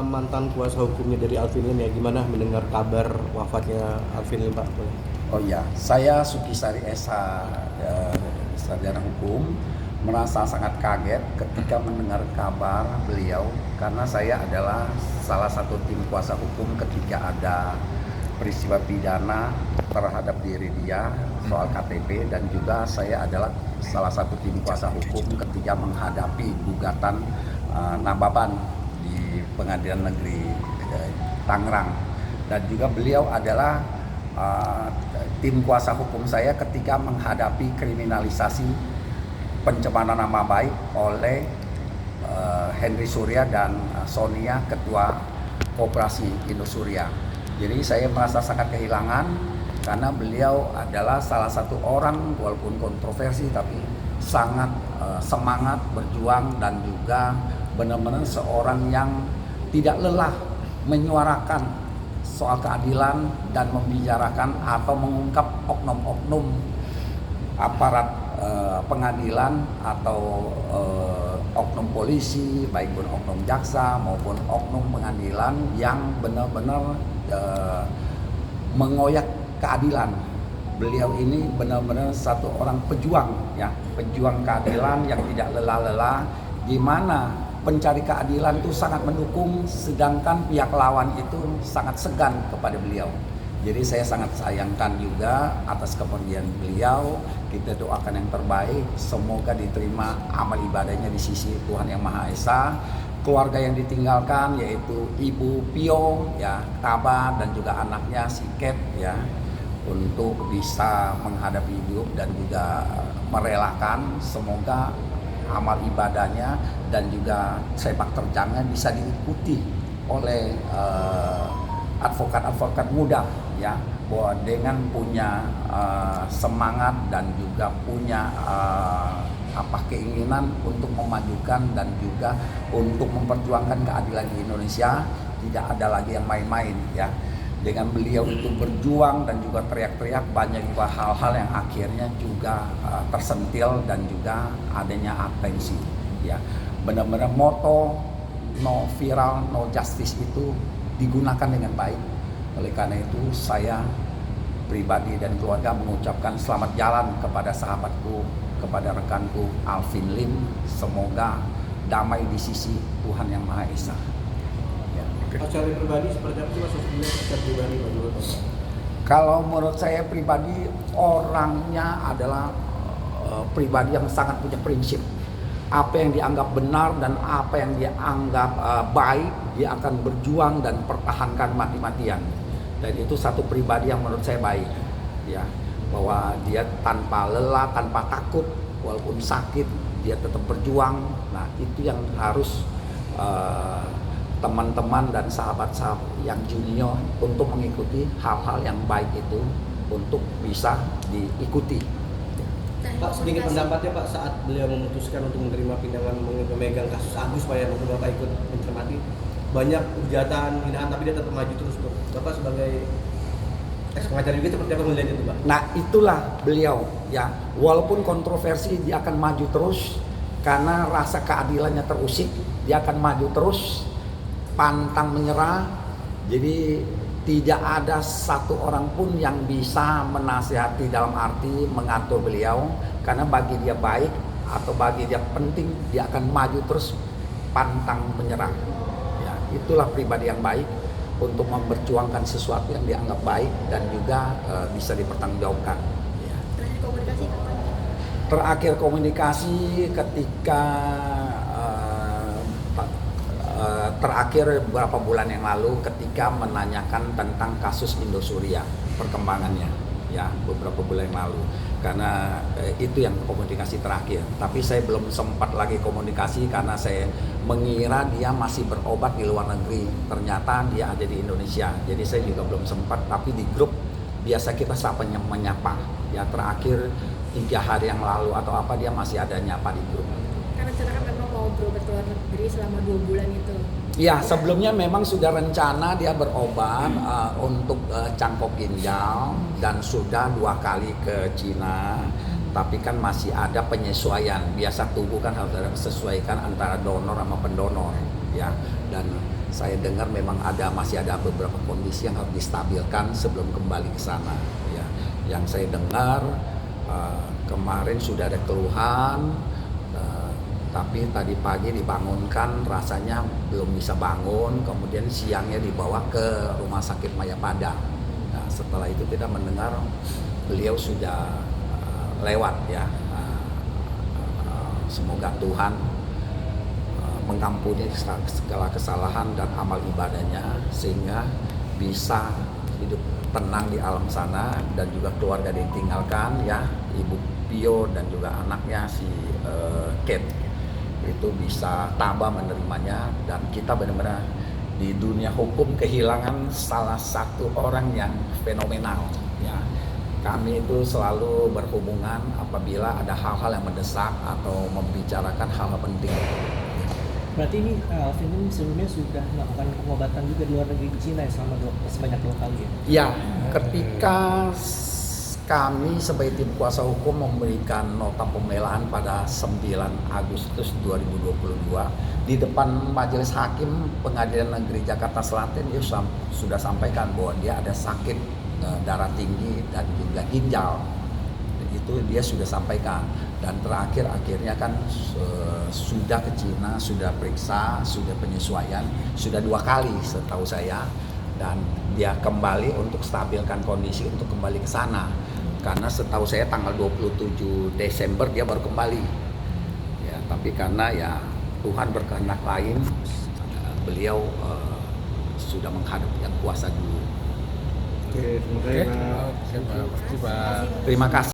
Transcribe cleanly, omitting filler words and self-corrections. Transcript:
mantan kuasa hukumnya dari Alvin Lim ya, gimana mendengar kabar wafatnya Alvin Lim Pak? Oh iya, saya Sukisari Esa, sarjana hukum, merasa sangat kaget ketika mendengar kabar beliau karena saya adalah salah satu tim kuasa hukum ketika ada peristiwa pidana terhadap diri dia soal KTP, dan juga saya adalah salah satu tim kuasa hukum ketika menghadapi gugatan Nababan di Pengadilan Negeri Tangerang, dan juga beliau adalah tim kuasa hukum saya ketika menghadapi kriminalisasi pencemaran nama baik oleh Henry Surya dan Sonia, ketua Koperasi Indosuria. Jadi saya merasa sangat kehilangan karena beliau adalah salah satu orang walaupun kontroversi tapi sangat semangat berjuang, dan juga benar-benar seorang yang tidak lelah menyuarakan soal keadilan dan membicarakan atau mengungkap oknum-oknum aparat pengadilan atau oknum polisi, baik pun oknum jaksa maupun oknum pengadilan yang benar-benar mengoyak keadilan. Beliau ini benar-benar satu orang pejuang, ya, pejuang keadilan yang tidak lelah-lelah, di mana pencari keadilan itu sangat mendukung, sedangkan pihak lawan itu sangat segan kepada beliau. Jadi saya sangat sayangkan juga atas kepergian beliau. Kita doakan yang terbaik, semoga diterima amal ibadahnya di sisi Tuhan Yang Maha Esa. Keluarga yang ditinggalkan yaitu Ibu Pio, ya, Kaba, dan juga anaknya Siket, ya, untuk bisa menghadapi hidup dan juga merelakan, semoga amal ibadahnya dan juga sepak terjangnya bisa diikuti oleh advokat-advokat muda, ya, bahwa dengan punya semangat dan juga punya keinginan untuk memajukan dan juga untuk memperjuangkan keadilan di Indonesia. Tidak ada lagi yang main-main, ya. Dengan beliau itu berjuang dan juga teriak-teriak, banyak juga hal-hal yang akhirnya juga tersentil dan juga adanya atensi, ya. Benar-benar moto no viral, no justice itu digunakan dengan baik. Oleh karena itu saya pribadi dan keluarga mengucapkan selamat jalan kepada sahabatku, kepada rekanku Alvin Lim. Semoga damai di sisi Tuhan Yang Maha Esa. Ya. Secara pribadi seperti apa sih Mas? Secara pribadi menurut Mas? Kalau menurut saya pribadi, orangnya adalah pribadi yang sangat punya prinsip. Apa yang dianggap benar dan apa yang dianggap baik, dia akan berjuang dan pertahankan mati-matian. Dan itu satu pribadi yang menurut saya baik, ya, bahwa dia tanpa lelah, tanpa takut, walaupun sakit dia tetap berjuang. Nah, itu yang harus teman-teman dan sahabat-sahabat yang junior untuk mengikuti hal-hal yang baik itu untuk bisa diikuti. Pak, sedikit pendapatnya Pak saat beliau memutuskan untuk menerima pinangan memegang kasus Agus, Pak, yang Bapak ikut mencermati banyak hujatan, hinaan, tapi dia tetap maju terus, Pak. Bapak sebagai pengacara juga seperti apa melihat itu, Pak? Nah, itulah beliau, ya, walaupun kontroversi dia akan maju terus karena rasa keadilannya terusik, dia akan maju terus, pantang menyerah. Jadi tidak ada satu orang pun yang bisa menasihati dalam arti mengatur beliau, karena bagi dia baik atau bagi dia penting, dia akan maju terus, pantang menyerah. Ya, itulah pribadi yang baik untuk memperjuangkan sesuatu yang dianggap baik dan juga bisa dipertanggungjawabkan. Ya. Terakhir komunikasi ketika terakhir beberapa bulan yang lalu ketika menanyakan tentang kasus Indosuria, perkembangannya, ya, beberapa bulan yang lalu, karena itu yang komunikasi terakhir. Tapi saya belum sempat lagi komunikasi karena saya mengira dia masih berobat di luar negeri, ternyata dia ada di Indonesia, jadi saya juga belum sempat. Tapi di grup biasa kita sapa menyapa, ya, terakhir 3 hari yang lalu atau apa dia masih ada nyapa di grup. Karena rencana kan memang mau berobat ke luar negeri selama 2 bulan itu. Ya, sebelumnya memang sudah rencana dia berobat untuk cangkok ginjal dan sudah 2 kali ke Cina. Tapi kan masih ada penyesuaian. Biasa tubuh kan harus ada sesuaikan antara donor sama pendonor, ya. Dan saya dengar memang masih ada beberapa kondisi yang harus distabilkan sebelum kembali ke sana. Ya, yang saya dengar kemarin sudah ada keluhan, tapi tadi pagi dibangunkan rasanya belum bisa bangun, kemudian siangnya dibawa ke Rumah Sakit Mayapada. Nah, setelah itu kita mendengar beliau sudah lewat ya. Semoga Tuhan mengampuni segala kesalahan dan amal ibadahnya sehingga bisa hidup tenang di alam sana, dan juga keluarga ditinggalkan ya, Ibu Pio dan juga anaknya si Kate itu bisa tabah menerimanya. Dan kita benar-benar di dunia hukum kehilangan salah satu orang yang fenomenal ya. Kami itu selalu berhubungan apabila ada hal-hal yang mendesak atau membicarakan hal-hal penting. Berarti ini Alvin ini sebelumnya sudah melakukan pengobatan juga di luar negeri di Cina ya, sebanyak 2 kali ya? Ya, ketika kami sebagai tim kuasa hukum memberikan nota pembelaan pada 9 Agustus 2022 di depan Majelis Hakim Pengadilan Negeri Jakarta Selatan, dia sudah sampaikan bahwa dia ada sakit darah tinggi dan juga ginjal. Itu dia sudah sampaikan. Dan terakhir akhirnya kan sudah ke Cina, sudah periksa, sudah penyesuaian, sudah 2 kali setahu saya, dan dia kembali untuk stabilkan kondisi untuk kembali ke sana. Karena setahu saya tanggal 27 Desember dia baru kembali. Ya, tapi karena ya Tuhan berkehendak lain, beliau sudah menghadap Yang Kuasa dulu. Oke, terima kasih. Terima kasih.